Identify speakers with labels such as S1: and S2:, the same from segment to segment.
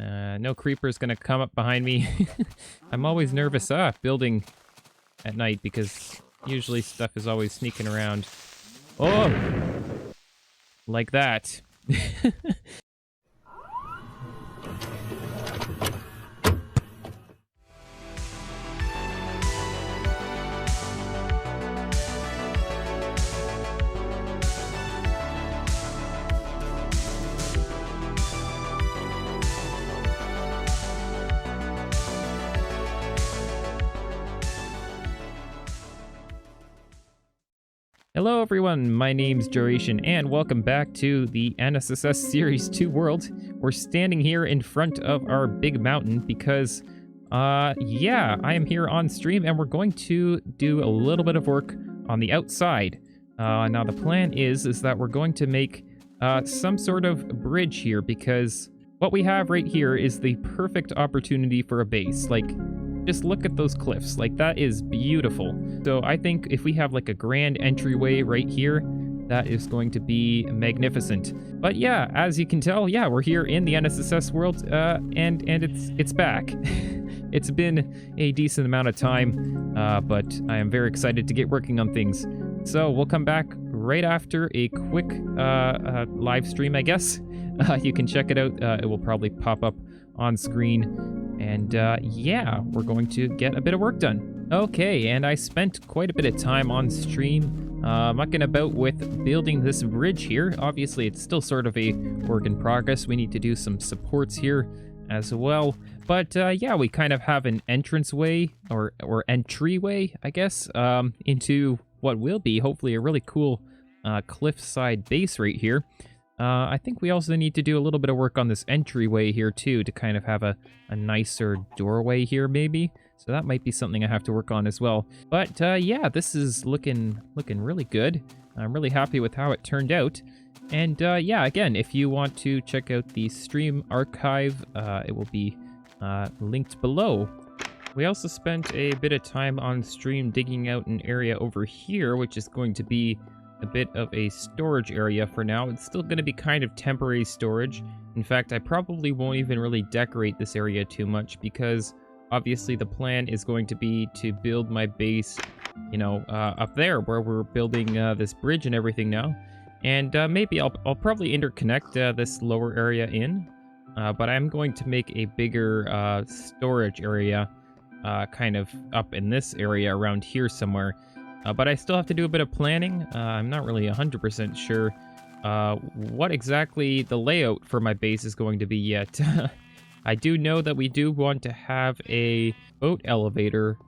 S1: No creeper's gonna come up behind me. I'm always nervous building at night because usually stuff is always sneaking around. Oh! Like that. Hello everyone, my name's Duration, and welcome back to the NSSS Series 2 world. We're standing here in front of our big mountain because, yeah, I am here on stream and we're going to do a little bit of work on the outside. Now the plan is that we're going to make some sort of bridge here because what we have right here is the perfect opportunity for a base. Like, just look at those cliffs. Like, that is beautiful. So I think if we have like a grand entryway right here, that is going to be magnificent. But yeah, as you can tell, yeah, we're here in the NSSS world, and it's back. It's been a decent amount of time, but I am very excited to get working on things. So we'll come back right after a quick live stream, I guess. You can check it out. It will probably pop up on screen. And yeah, we're going to get a bit of work done. Okay, and I spent quite a bit of time on stream mucking about with building this bridge here. Obviously, it's still sort of a work in progress. We need to do some supports here as well. But yeah, we kind of have an entranceway or entryway, I guess, into what will be hopefully a really cool cliffside base right here. I think we also need to do a little bit of work on this entryway here too to kind of have a nicer doorway here maybe. So that might be something I have to work on as well. But yeah, this is looking really good. I'm really happy with how it turned out. And yeah, again, if you want to check out the stream archive, it will be linked below. We also spent a bit of time on stream digging out an area over here, which is going to be a bit of a storage area for now. It's still going to be kind of temporary storage. In fact, I probably won't even really decorate this area too much because obviously the plan is going to be to build my base, you know, up there where we're building this bridge and everything now. And maybe I'll probably interconnect this lower area in, but I'm going to make a bigger storage area kind of up in this area around here somewhere. But I still have to do a bit of planning. I'm not really 100% sure what exactly the layout for my base is going to be yet. I do know that we do want to have a boat elevator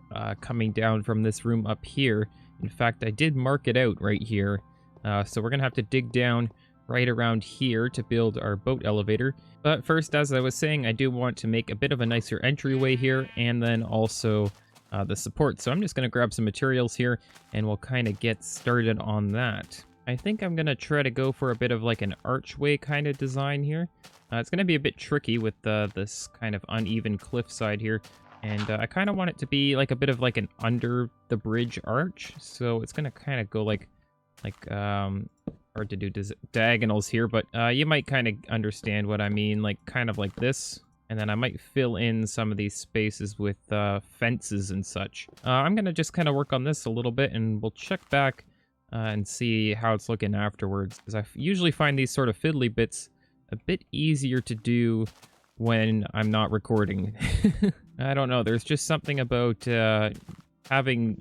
S1: coming down from this room up here. In fact, I did mark it out right here. So we're going to have to dig down right around here to build our boat elevator. But first, as I was saying, I do want to make a bit of a nicer entryway here and then also the support. So I'm just going to grab some materials here and we'll kind of get started on that. I think I'm going to try to go for a bit of like an archway kind of design here. It's going to be a bit tricky with this kind of uneven cliffside here. And I kind of want it to be like a bit of like an under the bridge arch. So it's going to kind of go like hard to do diagonals here, but you might kind of understand what I mean, like kind of like this. And then I might fill in some of these spaces with fences and such. I'm going to just kind of work on this a little bit and we'll check back and see how it's looking afterwards. Because I usually find these sort of fiddly bits a bit easier to do when I'm not recording. I don't know, there's just something about having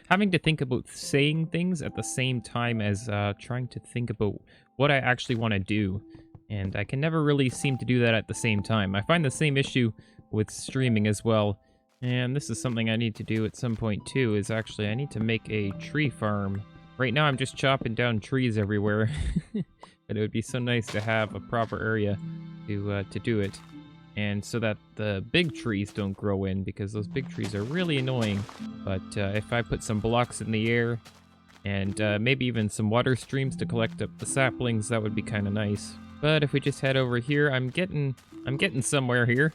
S1: to think about saying things at the same time as trying to think about what I actually want to do. And I can never really seem to do that at the same time. I find the same issue with streaming as well. And this is something I need to do at some point too, is actually I need to make a tree farm. Right now I'm just chopping down trees everywhere. But it would be so nice to have a proper area to do it. And so that the big trees don't grow in, because those big trees are really annoying. But if I put some blocks in the air and maybe even some water streams to collect up the saplings, that would be kind of nice. But if we just head over here, I'm getting somewhere here.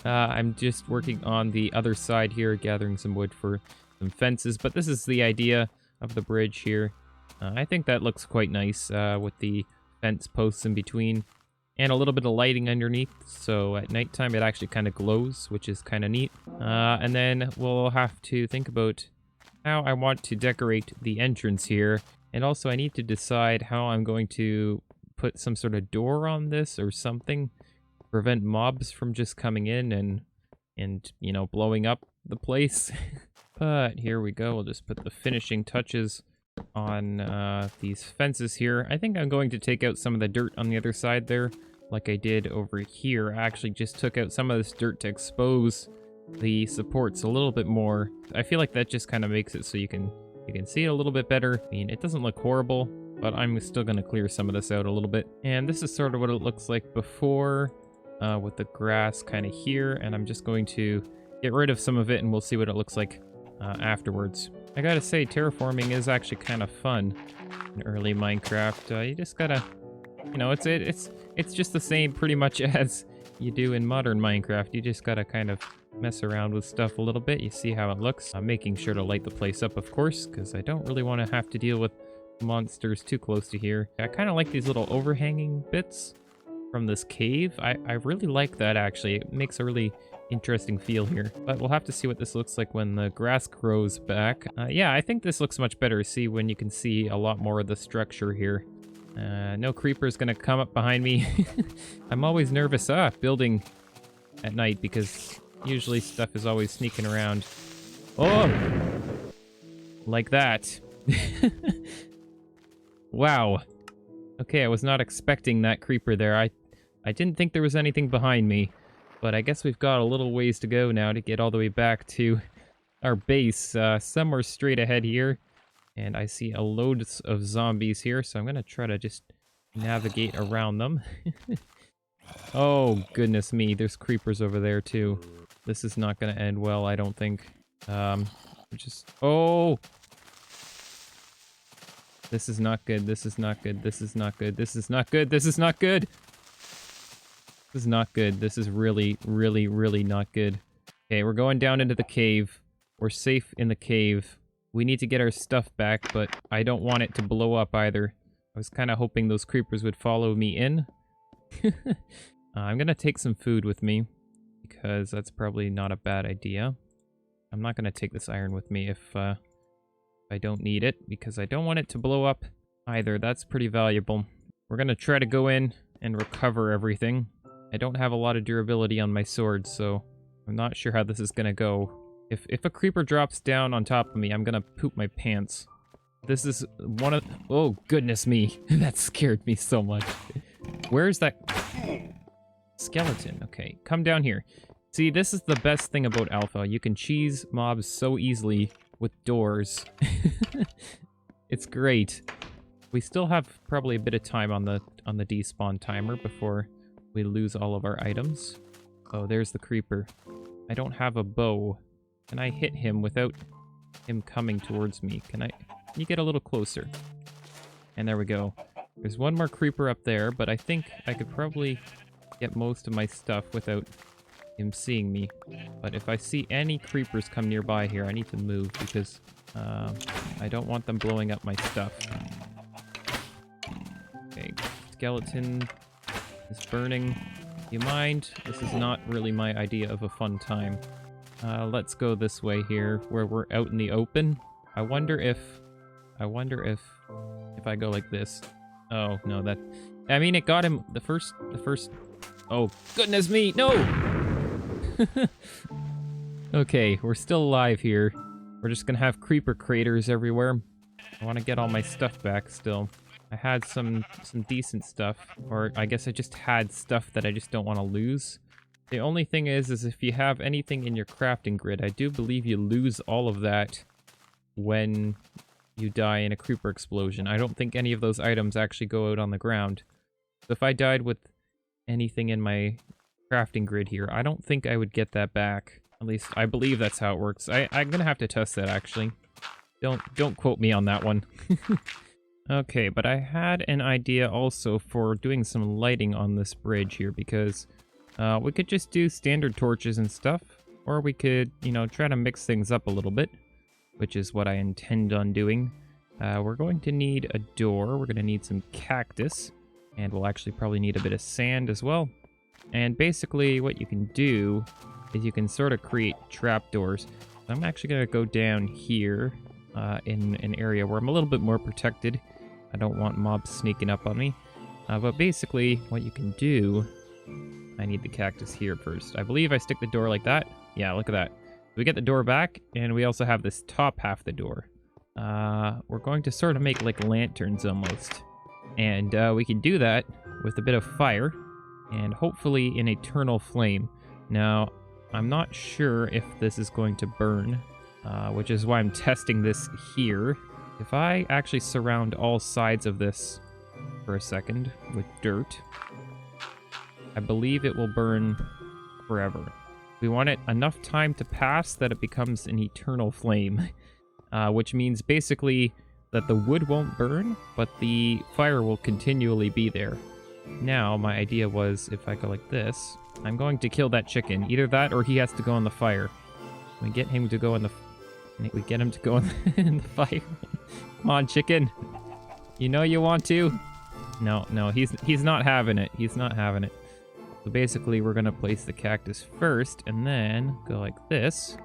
S1: I'm just working on the other side here, gathering some wood for some fences. But this is the idea of the bridge here. I think that looks quite nice with the fence posts in between. and a little bit of lighting underneath, so at nighttime it actually kind of glows, which is kind of neat. And then we'll have to think about how I want to decorate the entrance here, and also I need to decide how I'm going to put some sort of door on this or something, prevent mobs from just coming in and you know, blowing up the place. But here we go, we'll just put the finishing touches on these fences here. I think I'm going to take out some of the dirt on the other side there, like I did over here. I actually just took out some of this dirt to expose the supports a little bit more. I feel like that just kind of makes it so you can see it a little bit better. I mean, it doesn't look horrible, but I'm still going to clear some of this out a little bit. And this is sort of what it looks like before, with the grass kind of here, and I'm just going to get rid of some of it and we'll see what it looks like afterwards. I gotta say, terraforming is actually kind of fun in early Minecraft. You just gotta, you know, it's just the same pretty much as you do in modern Minecraft. You just gotta kind of mess around with stuff a little bit. You see how it looks. I'm making sure to light the place up, of course, because I don't really want to have to deal with monsters too close to here. I kind of like these little overhanging bits from this cave. I really like that, actually. It makes a really interesting feel here, but we'll have to see what this looks like when the grass grows back. Yeah, I think this looks much better. See, when you can see a lot more of the structure here. No creeper's gonna come up behind me. I'm always nervous building at night because usually stuff is always sneaking around. Oh, like that. Wow. Okay, I was not expecting that creeper there. I didn't think there was anything behind me. But I guess we've got a little ways to go now to get all the way back to our base. Somewhere straight ahead here. And I see a load of zombies here, so I'm going to try to just navigate around them. Oh, goodness me. There's creepers over there, too. This is not going to end well, I don't think. Oh! This is not good. This is not good. This is not good. This is not good. This is not good. This is not good. This is really, really, really not good. Okay, we're going down into the cave. We're safe in the cave. We need to get our stuff back, but I don't want it to blow up either. I was kind of hoping those creepers would follow me in. I'm gonna take some food with me, because that's probably not a bad idea. I'm not gonna take this iron with me if I don't need it, because I don't want it to blow up either. That's pretty valuable. We're gonna try to go in and recover everything. I don't have a lot of durability on my sword, so I'm not sure how this is gonna go. If a creeper drops down on top of me, I'm gonna poop my pants. This is one of... Oh, goodness me. That scared me so much. Where's that... skeleton? Okay, come down here. See, this is the best thing about Alpha. You can cheese mobs so easily with doors. It's great. We still have probably a bit of time on the despawn timer before we lose all of our items. Oh, there's the creeper. I don't have a bow. Can I hit him without him coming towards me? Can you get a little closer? And there we go. There's one more creeper up there, but I think I could probably get most of my stuff without him seeing me. But if I see any creepers come nearby here, I need to move because I don't want them blowing up my stuff. Okay, skeleton is burning. You mind? This is not really my idea of a fun time. Let's go this way here, where we're out in the open. I wonder if I go like this. Oh, no, I mean, it got him the first, oh, goodness me, no! Okay, we're still alive here. We're just gonna have creeper craters everywhere. I want to get all my stuff back still. I had some decent stuff, or I guess I just had stuff that I just don't want to lose. The only thing is if you have anything in your crafting grid, I do believe you lose all of that when you die in a creeper explosion. I don't think any of those items actually go out on the ground. So if I died with anything in my crafting grid here, I don't think I would get that back. At least I believe that's how it works. I'm gonna have to test that actually. Don't quote me on that one. Okay, but I had an idea also for doing some lighting on this bridge here because we could just do standard torches and stuff, or we could, you know, try to mix things up a little bit, which is what I intend on doing. We're going to need a door. We're going to need some cactus, And we'll actually probably need a bit of sand as well. And basically what you can do is you can sort of create trapdoors. So I'm actually going to go down here in an area where I'm a little bit more protected. I don't want mobs sneaking up on me. But basically what you can do... I need the cactus here first. I believe I stick the door like that. Yeah, look at that. We get the door back, and we also have this top half of the door. We're going to sort of make like lanterns almost. And we can do that with a bit of fire, and hopefully an eternal flame. Now, I'm not sure if this is going to burn, which is why I'm testing this here. If I actually surround all sides of this for a second with dirt, I believe it will burn forever. We want it enough time to pass that it becomes an eternal flame, which means basically that the wood won't burn, but the fire will continually be there. Now, my idea was if I go like this, I'm going to kill that chicken. Either that or he has to go in the fire. We get him to go in the... We get him to go in the fire. Come on, chicken. You know you want to. No, he's not having it. He's not having it. So basically, we're going to place the cactus first, and then go like this.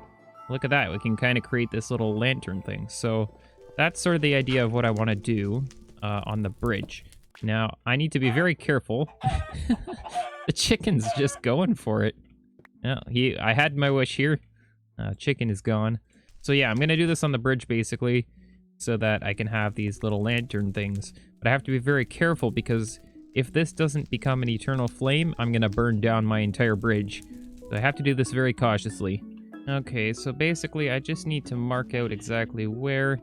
S1: Look at that. We can kind of create this little lantern thing. So that's sort of the idea of what I want to do on the bridge. Now, I need to be very careful. The chicken's just going for it. Yeah, I had my wish here. Chicken is gone. So yeah, I'm going to do this on the bridge, basically, so that I can have these little lantern things. But I have to be very careful, because if this doesn't become an eternal flame, I'm going to burn down my entire bridge. So I have to do this very cautiously. Okay, so basically I just need to mark out exactly where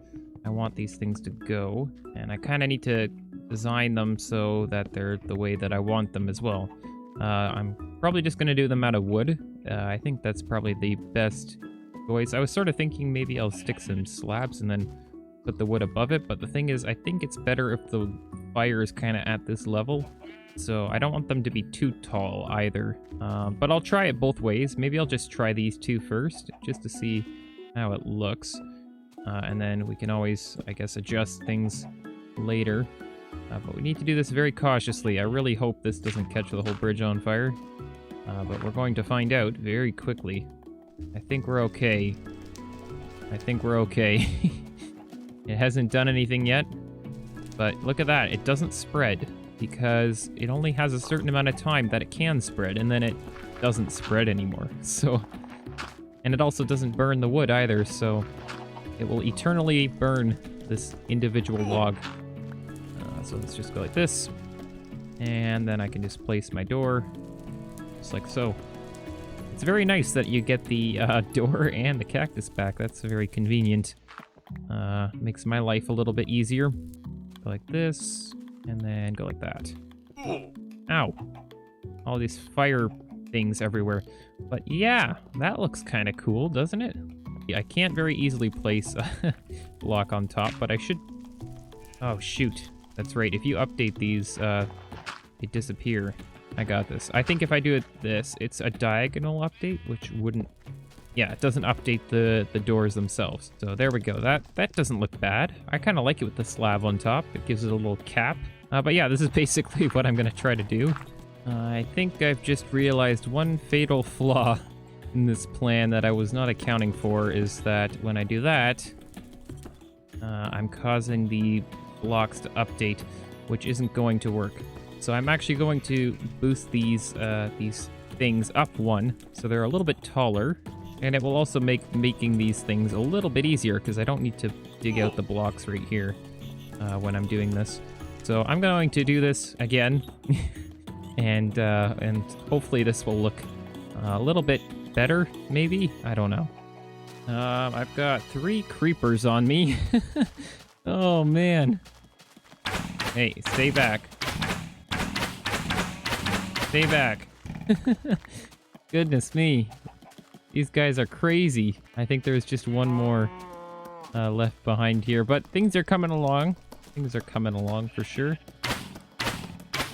S1: I want these things to go. And I kind of need to design them so that they're the way that I want them as well. I'm probably just going to do them out of wood. I think that's probably the best choice. I was sort of thinking maybe I'll stick some slabs and then put the wood above it, but the thing is, I think it's better if the fire is kind of at this level, so I don't want them to be too tall either. But I'll try it both ways. Maybe I'll just try these two first, just to see how it looks, and then we can always, I guess, adjust things later. But we need to do this very cautiously. I really hope this doesn't catch the whole bridge on fire, but we're going to find out very quickly. I think we're okay. I think we're okay. It hasn't done anything yet, but look at that. It doesn't spread because it only has a certain amount of time that it can spread, and then it doesn't spread anymore. So, and it also doesn't burn the wood either, so it will eternally burn this individual log. So let's just go like this, and then I can just place my door just like so. It's very nice that you get the door and the cactus back. That's very convenient. Makes my life a little bit easier. Go like this, and then go like that. Ow. All these fire things everywhere. But yeah, that looks kind of cool, doesn't it? I can't very easily place a block on top, but I should... Oh, shoot. That's right. If you update these, they disappear. I got this. I think if I do it this, it's a diagonal update, which wouldn't... Yeah, it doesn't update the doors themselves. So there we go. That doesn't look bad. I kind of like it with the slab on top. It gives it a little cap. But yeah, this is basically what I'm going to try to do. I think I've just realized one fatal flaw in this plan that I was not accounting for is that when I do that, I'm causing the blocks to update, which isn't going to work. So I'm actually going to boost these things up one, so they're a little bit taller. And it will also make making these things a little bit easier because I don't need to dig out the blocks right here when I'm doing this. So I'm going to do this again, and hopefully this will look a little bit better, maybe? I don't know. I've got 3 creepers on me. Oh, man. Hey, stay back. Stay back. Goodness me. These guys are crazy. I think there's just one more left behind here, but things are coming along. Things are coming along for sure.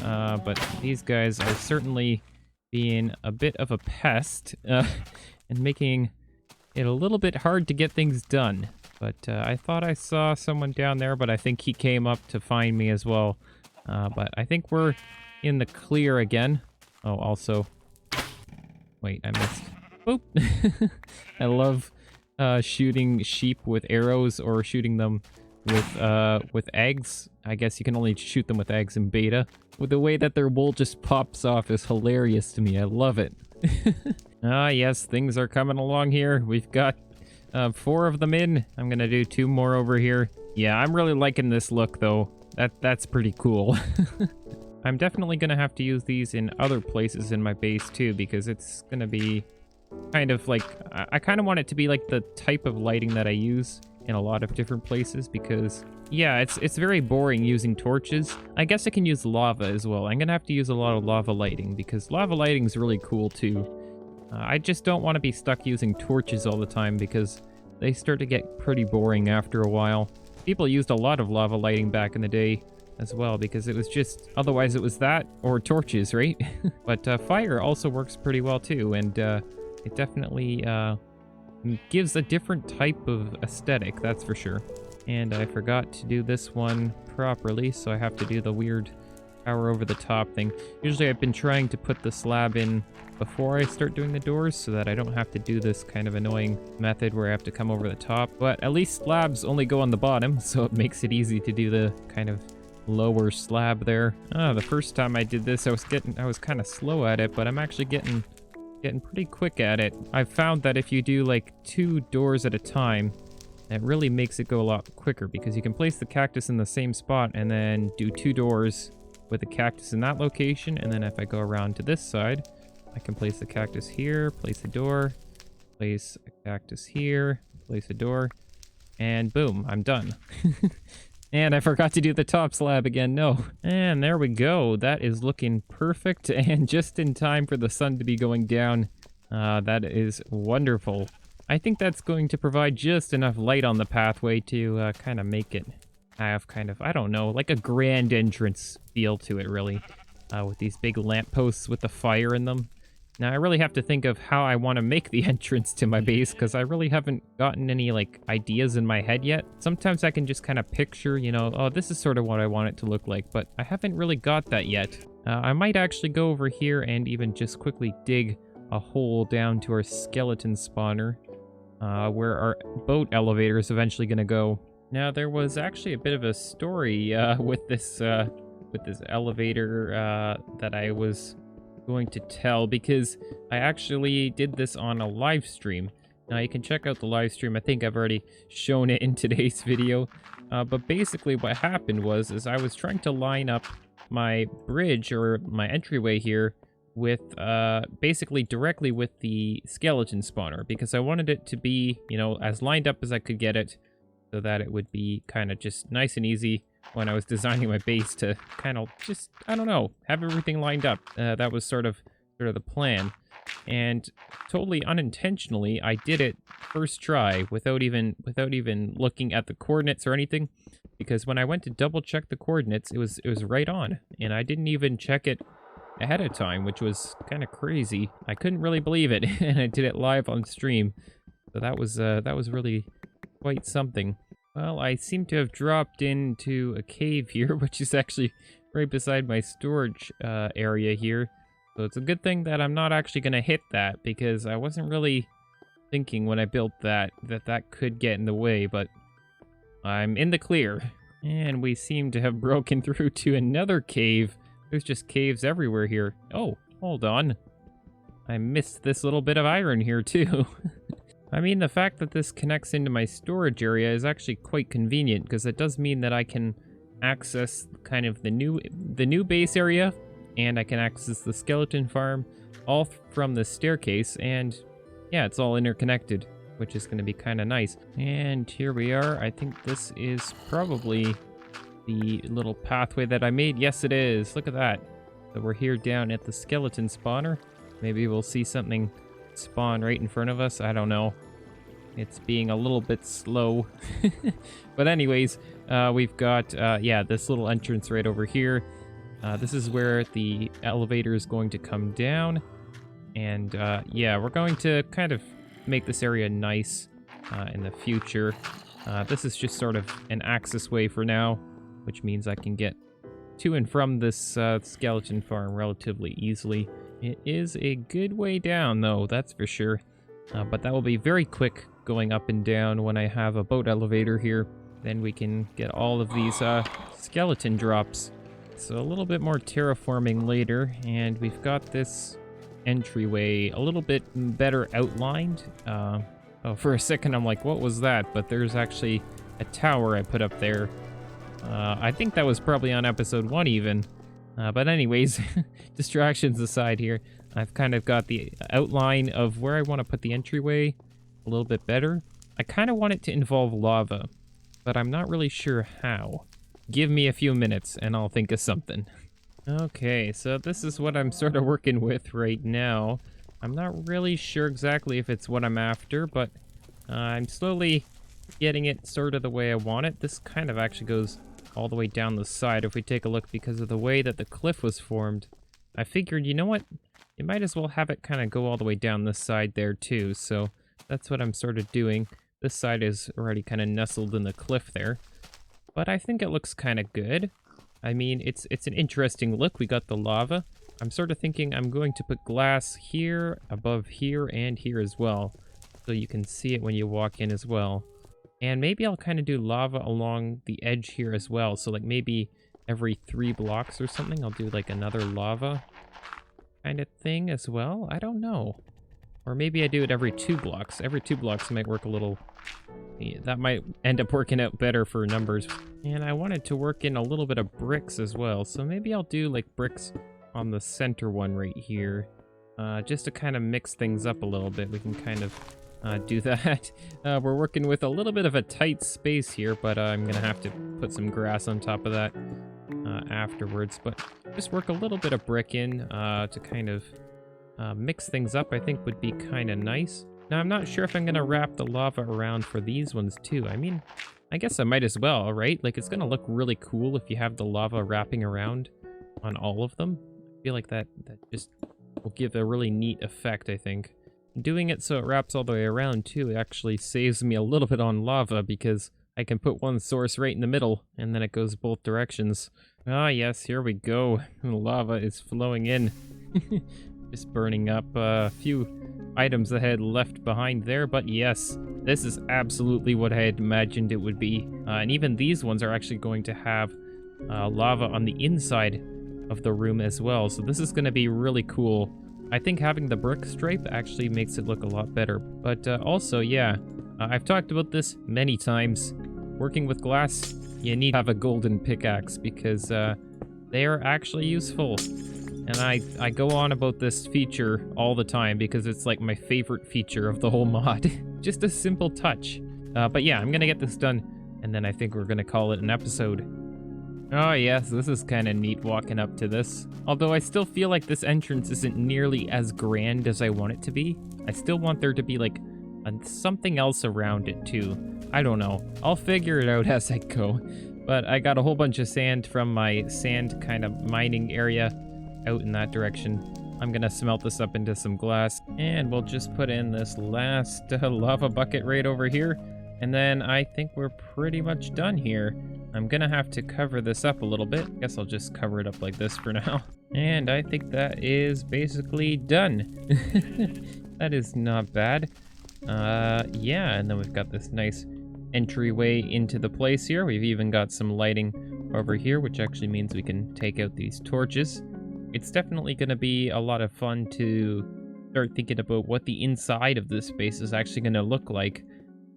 S1: But these guys are certainly being a bit of a pest and making it a little bit hard to get things done. But I thought I saw someone down there, but I think he came up to find me as well. But I think we're in the clear again. Oh, also... Wait, I missed. Boop! I love shooting sheep with arrows or shooting them with eggs. I guess you can only shoot them with eggs in beta. With the way that their wool just pops off is hilarious to me. I love it. Ah, yes, things are coming along here. We've got 4 of them in. I'm gonna do 2 more over here. Yeah, I'm really liking this look, though. That's pretty cool. I'm definitely gonna have to use these in other places in my base, too, because it's gonna be kind of like... I kind of want it to be like the type of lighting that I use in a lot of different places, because... Yeah, it's very boring using torches. I guess I can use lava as well. I'm gonna have to use a lot of lava lighting, because lava lighting is really cool, too. I just don't want to be stuck using torches all the time, because they start to get pretty boring after a while. People used a lot of lava lighting back in the day as well, because it was just... Otherwise it was that or torches, right? But fire also works pretty well, too, and it definitely gives a different type of aesthetic, that's for sure. And I forgot to do this one properly, so I have to do the weird power over the top thing. Usually I've been trying to put the slab in before I start doing the doors so that I don't have to do this kind of annoying method where I have to come over the top. But at least slabs only go on the bottom, so it makes it easy to do the kind of lower slab there. The first time I did this, I was kind of slow at it, but I'm actually getting pretty quick at it. I've found that if you do like 2 doors at a time, it really makes it go a lot quicker, because you can place the cactus in the same spot and then do 2 doors with the cactus in that location. And then if I go around to this side, I can place the cactus here, place a door, place a cactus here, place a door, and boom, I'm done. And I forgot to do the top slab again, no. And there we go. That is looking perfect and just in time for the sun to be going down. That is wonderful. I think that's going to provide just enough light on the pathway to kind of make it have kind of, I don't know, like a grand entrance feel to it, really. With these big lampposts with the fire in them. Now, I really have to think of how I want to make the entrance to my base, because I really haven't gotten any, like, ideas in my head yet. Sometimes I can just kind of picture, you know, oh, this is sort of what I want it to look like, but I haven't really got that yet. I might actually go over here and even just quickly dig a hole down to our skeleton spawner, where our boat elevator is eventually going to go. Now, there was actually a bit of a story with this elevator that I was going to tell, because I actually did this on a live stream. Now, you can check out the live stream. I think I've already shown it in today's video. But basically what happened was I was trying to line up my bridge or my entryway here with basically directly with the skeleton spawner, because I wanted it to be, you know, as lined up as I could get it, so that it would be kind of just nice and easy when I was designing my base to kind of just, I don't know, have everything lined up. That was sort of the plan. And totally unintentionally, I did it first try without even looking at the coordinates or anything, because when I went to double check the coordinates, it was right on, and I didn't even check it ahead of time, which was kind of crazy. I couldn't really believe it, and I did it live on stream. So that was really quite something. Well, I seem to have dropped into a cave here, which is actually right beside my storage area here. So it's a good thing that I'm not actually going to hit that, because I wasn't really thinking when I built that could get in the way, but I'm in the clear. And we seem to have broken through to another cave. There's just caves everywhere here. Oh, hold on. I missed this little bit of iron here too. I mean, the fact that this connects into my storage area is actually quite convenient, because it does mean that I can access kind of the new base area, and I can access the skeleton farm all from the staircase, and yeah, it's all interconnected, which is going to be kind of nice. And here we are. I think this is probably the little pathway that I made. Yes, it is. Look at that. So we're here down at the skeleton spawner. Maybe we'll see something spawn right in front of us. I don't know. It's being a little bit slow. But anyways, we've got, yeah, this little entrance right over here. This is where the elevator is going to come down. And, yeah, we're going to kind of make this area nice in the future. This is just sort of an access way for now, which means I can get to and from this skeleton farm relatively easily. It is a good way down, though, that's for sure. But that will be very quick going up and down when I have a boat elevator here. Then we can get all of these skeleton drops. So a little bit more terraforming later, and we've got this entryway a little bit better outlined. Oh, for a second I'm like, what was that? But there's actually a tower I put up there. I think that was probably on episode 1 even. But anyways, distractions aside here, I've kind of got the outline of where I want to put the entryway a little bit better. I kind of want it to involve lava, but I'm not really sure how. Give me a few minutes and I'll think of something. Okay, so this is what I'm sort of working with right now. I'm not really sure exactly if it's what I'm after, but I'm slowly getting it sort of the way I want it. This kind of actually goes all the way down the side if we take a look because of the way that the cliff was formed. I figured, you know what? You might as well have it kind of go all the way down this side there too, so that's what I'm sort of doing. This side is already kind of nestled in the cliff there, but I think it looks kind of good. I mean, it's an interesting look. We got the lava. I'm sort of thinking I'm going to put glass here, above here, and here as well, so you can see it when you walk in as well. And maybe I'll kind of do lava along the edge here as well, so like maybe every 3 blocks or something, I'll do like another lava kind of thing as well. I don't know. Or maybe I do it every 2 blocks. Every 2 blocks might work a little... Yeah, that might end up working out better for numbers. And I wanted to work in a little bit of bricks as well, so maybe I'll do like bricks on the center one right here. Just to kind of mix things up a little bit. We can kind of do that. We're working with a little bit of a tight space here, but I'm gonna have to put some grass on top of that afterwards. But just work a little bit of brick in to kind of mix things up, I think would be kind of nice. Now, I'm not sure if I'm going to wrap the lava around for these ones too. I mean, I guess I might as well, right? Like, it's going to look really cool if you have the lava wrapping around on all of them. I feel like that just will give a really neat effect, I think. Doing it so it wraps all the way around too actually saves me a little bit on lava because I can put one source right in the middle and then it goes both directions. Ah, yes, here we go. Lava is flowing in. Just burning up a few items that I had left behind there, but yes, this is absolutely what I had imagined it would be. And even these ones are actually going to have lava on the inside of the room as well, so this is going to be really cool. I think having the brick stripe actually makes it look a lot better. But also, yeah, I've talked about this many times. Working with glass, you need to have a golden pickaxe because they are actually useful. And I go on about this feature all the time because it's like my favorite feature of the whole mod. Just a simple touch. But yeah, I'm gonna get this done, and then I think we're gonna call it an episode. Oh yes, this is kind of neat walking up to this. Although I still feel like this entrance isn't nearly as grand as I want it to be. I still want there to be like something else around it too. I don't know. I'll figure it out as I go. But I got a whole bunch of sand from my sand kind of mining area out in that direction. I'm gonna smelt this up into some glass, and we'll just put in this last lava bucket right over here, and then I think we're pretty much done here. I'm gonna have to cover this up a little bit. I guess I'll just cover it up like this for now. And I think that is basically done. That is not bad. Yeah, and then we've got this nice entryway into the place here. We've even got some lighting over here, which actually means we can take out these torches. It's definitely going to be a lot of fun to start thinking about what the inside of this space is actually going to look like.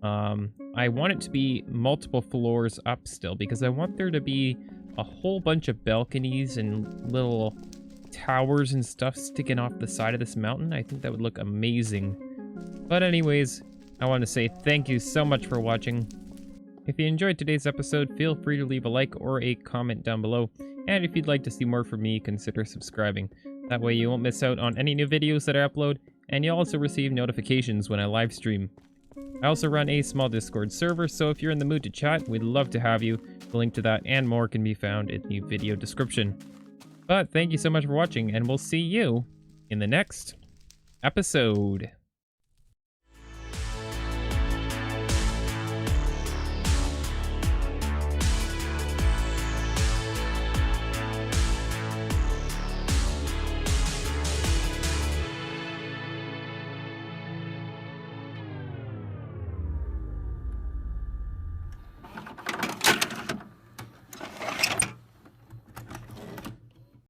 S1: I want it to be multiple floors up still because I want there to be a whole bunch of balconies and little towers and stuff sticking off the side of this mountain. I think that would look amazing. But anyways, I want to say thank you so much for watching. If you enjoyed today's episode, feel free to leave a like or a comment down below. And if you'd like to see more from me, consider subscribing. That way you won't miss out on any new videos that I upload, and you'll also receive notifications when I live stream. I also run a small Discord server, so if you're in the mood to chat, we'd love to have you. The link to that and more can be found in the video description. But thank you so much for watching, and we'll see you in the next episode.